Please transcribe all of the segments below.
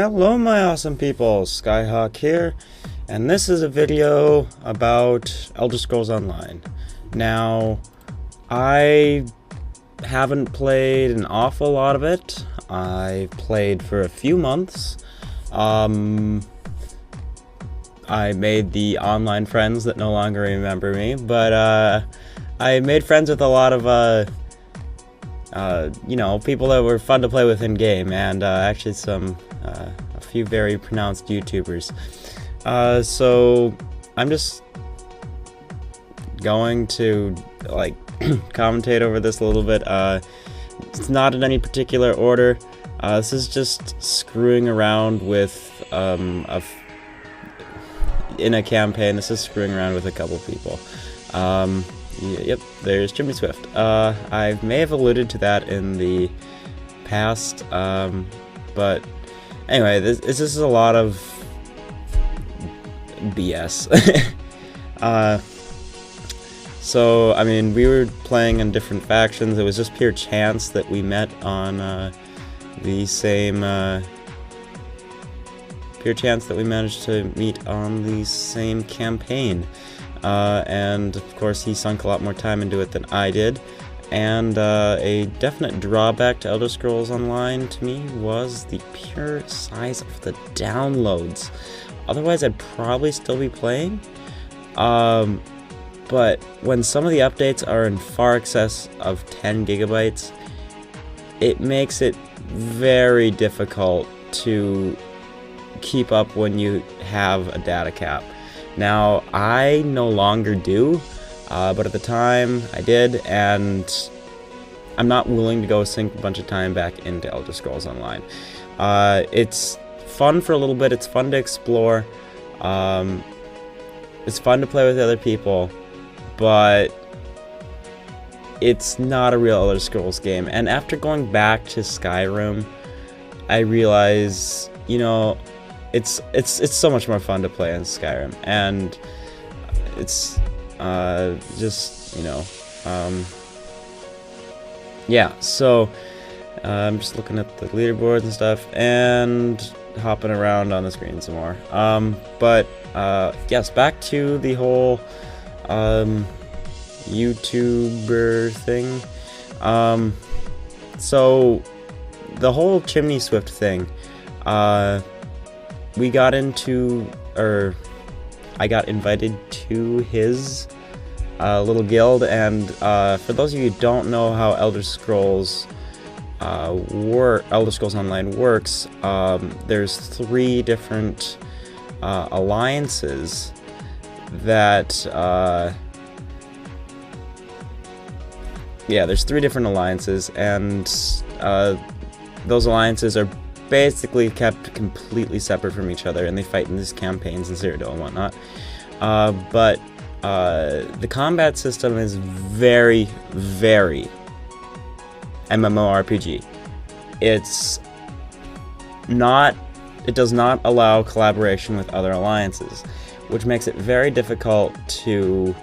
Hello my awesome people, Skyhawk here, and this is a video about Elder Scrolls Online. Now, I haven't played an awful lot of it. I played for a few months. I made the online friends that no longer remember me, but I made friends with a lot of people that were fun to play with in game, and actually a few very pronounced YouTubers. So I'm just going to commentate over this a little bit. It's not in any particular order. This is just screwing around with in a campaign. This is screwing around with a couple people. Yep, there's Chimneyswift. I may have alluded to that in the past, but anyway, this is a lot of BS. So, I mean, we were playing in different factions. It was just pure chance that we met on the same... pure chance that we managed to meet on the same campaign. And of course he sunk a lot more time into it than I did, and a definite drawback to Elder Scrolls Online to me was the pure size of the downloads. Otherwise I'd probably still be playing, but when some of the updates are in far excess of 10 gigabytes, it makes it very difficult to keep up when you have a data cap. Now, I no longer do, but at the time I did, and I'm not willing to go sink a bunch of time back into Elder Scrolls Online. It's fun for a little bit, it's fun to explore, it's fun to play with other people, but it's not a real Elder Scrolls game. And after going back to Skyrim, I realize, it's so much more fun to play in Skyrim, and it's yeah, so I'm just looking at the leaderboards and stuff and hopping around on the screen some more, but yes, back to the whole YouTuber thing. So the whole Chimneyswift thing, we got into, or I got invited to his little guild, and for those of you who don't know how Elder Scrolls Online works, there's 3 different alliances that there's 3 different alliances, and those alliances are basically kept completely separate from each other, and they fight in these campaigns in Cyrodiil and whatnot. But the combat system is very, very MMORPG. It does not allow collaboration with other alliances, which makes it very difficult to,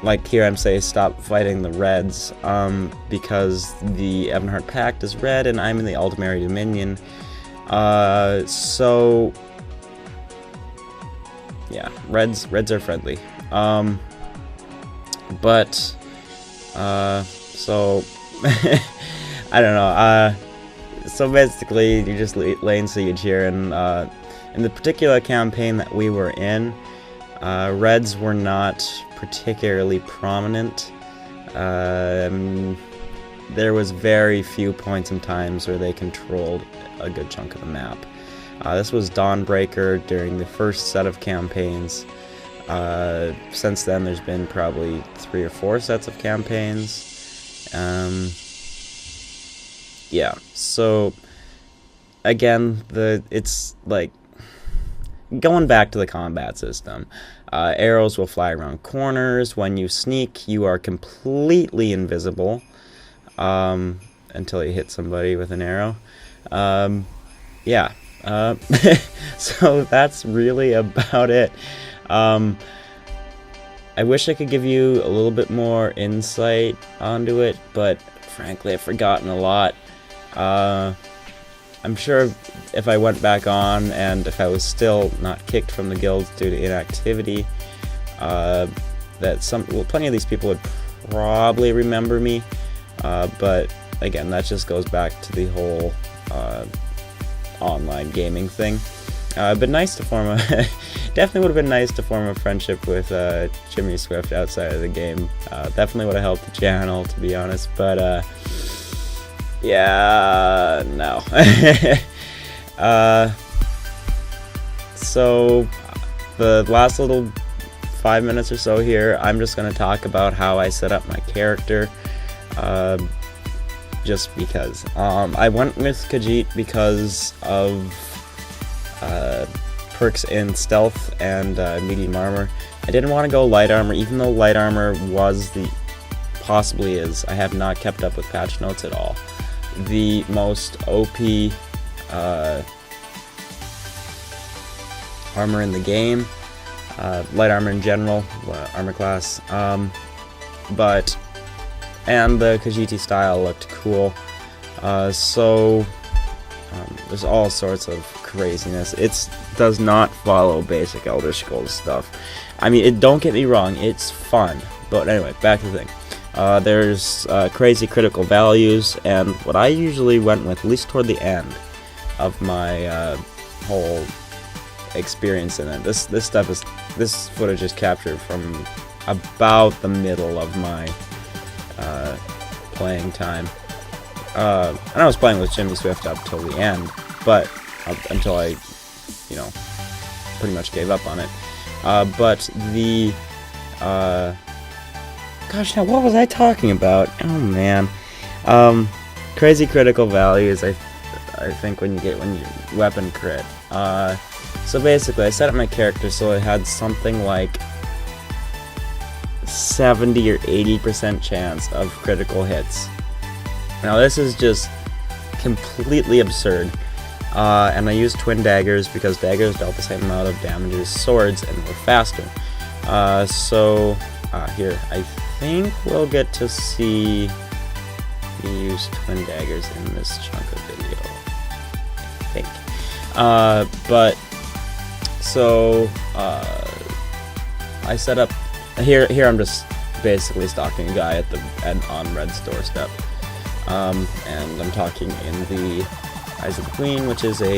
like here I'm saying, stop fighting the Reds, because the Ebonheart Pact is red and I'm in the Aldmeri Dominion. So yeah, Reds are friendly. But so I don't know. So basically, you just lane siege here, and in the particular campaign that we were in, Reds were not particularly prominent. There was very few points and times where they controlled a good chunk of the map. This was Dawnbreaker during the first set of campaigns. Since then there's been probably 3 or 4 sets of campaigns. Yeah, so again, it's like going back to the combat system. Arrows will fly around corners. When you sneak, you are completely invisible until you hit somebody with an arrow. Yeah. So that's really about it. I wish I could give you a little bit more insight onto it, but frankly I've forgotten a lot. I'm sure if I went back on and if I was still not kicked from the guild due to inactivity, that plenty of these people would probably remember me, but again, that just goes back to the whole online gaming thing. But nice to form a definitely would have been nice to form a friendship with Chimneyswift outside of the game. Definitely would have helped the channel, to be honest, but yeah, no. So the last little 5 minutes or so here, I'm just going to talk about how I set up my character, just because. I went with Khajiit because of perks in stealth and medium armor. I didn't want to go light armor, even though light armor possibly is, I have not kept up with patch notes at all, the most OP armor in the game, light armor in general, armor class, and the Khajiit style looked cool, so there's all sorts of craziness. It does not follow basic Elder Scrolls stuff. I mean, don't get me wrong, it's fun, but anyway, back to the thing. There's crazy critical values, and what I usually went with, at least toward the end of my whole experience in it. This footage is captured from about the middle of my playing time. And I was playing with Chimneyswift up till the end, but until I, pretty much gave up on it. But the gosh, now what was I talking about? Oh man, crazy critical values. I think when you weapon crit. So basically, I set up my character so it had something like 70 or 80% chance of critical hits. Now this is just completely absurd. And I used twin daggers because daggers dealt the same amount of damage as swords and were faster. Here, I think we'll get to see me use twin daggers in this chunk of video. I think. I set up here. I'm just basically stalking a guy on Red's doorstep, and I'm talking in the Eyes of the Queen, which is a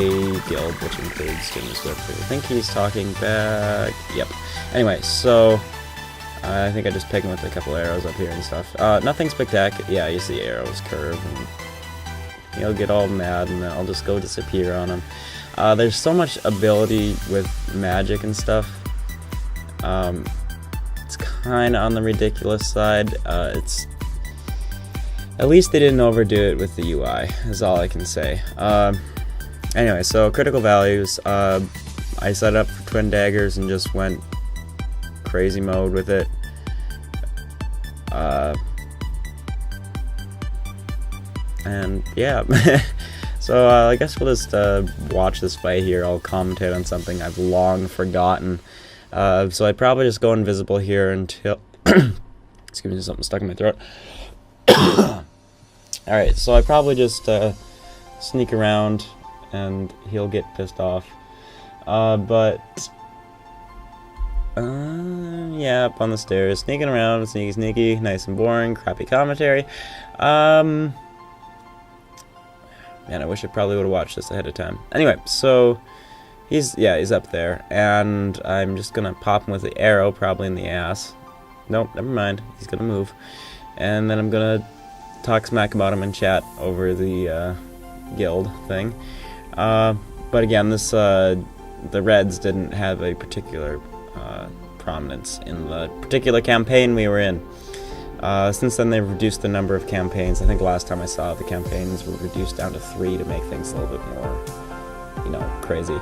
guild which includes Chimneyswift. I think he's talking back. Yep. Anyway, so I think I just pick him with a couple arrows up here and stuff. Nothing spectacular. Yeah, you see arrows curve, and he'll get all mad, and then I'll just go disappear on him. There's so much ability with magic and stuff. It's kind of on the ridiculous side. At least they didn't overdo it with the UI, is all I can say. Anyway, so critical values. I set up for twin daggers and just went crazy mode with it. And yeah. So I guess we'll just watch this fight here. I'll commentate on something I've long forgotten. So I'd probably just go invisible here until... Excuse me, something stuck in my throat. Alright, so I probably just sneak around and he'll get pissed off. Yeah, up on the stairs, sneaking around, sneaky, nice and boring, crappy commentary. Man, I wish I probably would have watched this ahead of time. Anyway, so he's up there, and I'm just gonna pop him with the arrow, probably in the ass. Nope, never mind. He's gonna move, and then I'm gonna talk smack about him and chat over the guild thing. But again, the Reds didn't have a particular prominence in the particular campaign we were in. Since then, they've reduced the number of campaigns. I think last time I saw the campaigns were reduced down to 3 to make things a little bit more, crazy.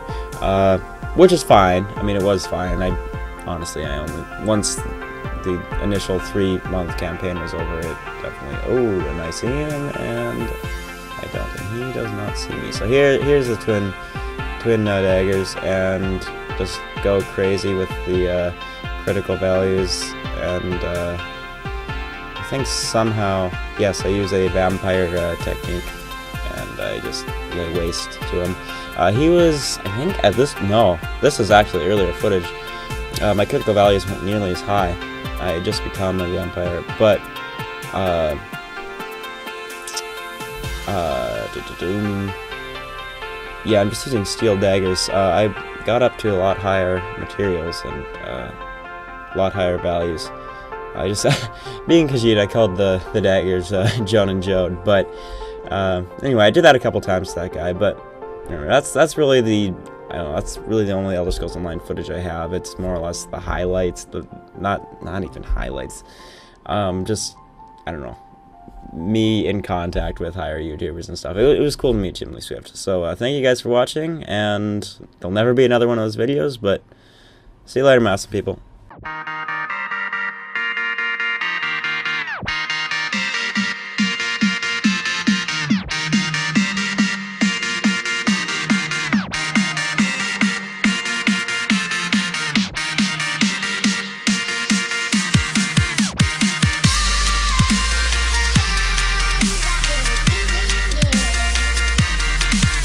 Which is fine. I mean, it was fine. Once the initial 3-month campaign was over, it definitely, and I see him, and I don't, and he does not see me. So here's the twin daggers, and just go crazy with the critical values, and I think somehow, yes, I use a vampire technique, and I just lay waste to him. He was, I think, at this, no, this is actually earlier footage. My critical values weren't nearly as high. I had just become a vampire, but, yeah, I'm just using steel daggers. I got up to a lot higher materials and a lot higher values. I just, being Khajiit, I called the daggers Joan and Jode, but anyway, I did that a couple times to that guy, but anyway, that's really the, I don't know, that's really the only Elder Scrolls Online footage I have. It's more or less the highlights, not even highlights, just, I don't know, me in contact with higher YouTubers and stuff. It was cool to meet Chimneyswift. So thank you guys for watching, and there'll never be another one of those videos, but see you later, massive people.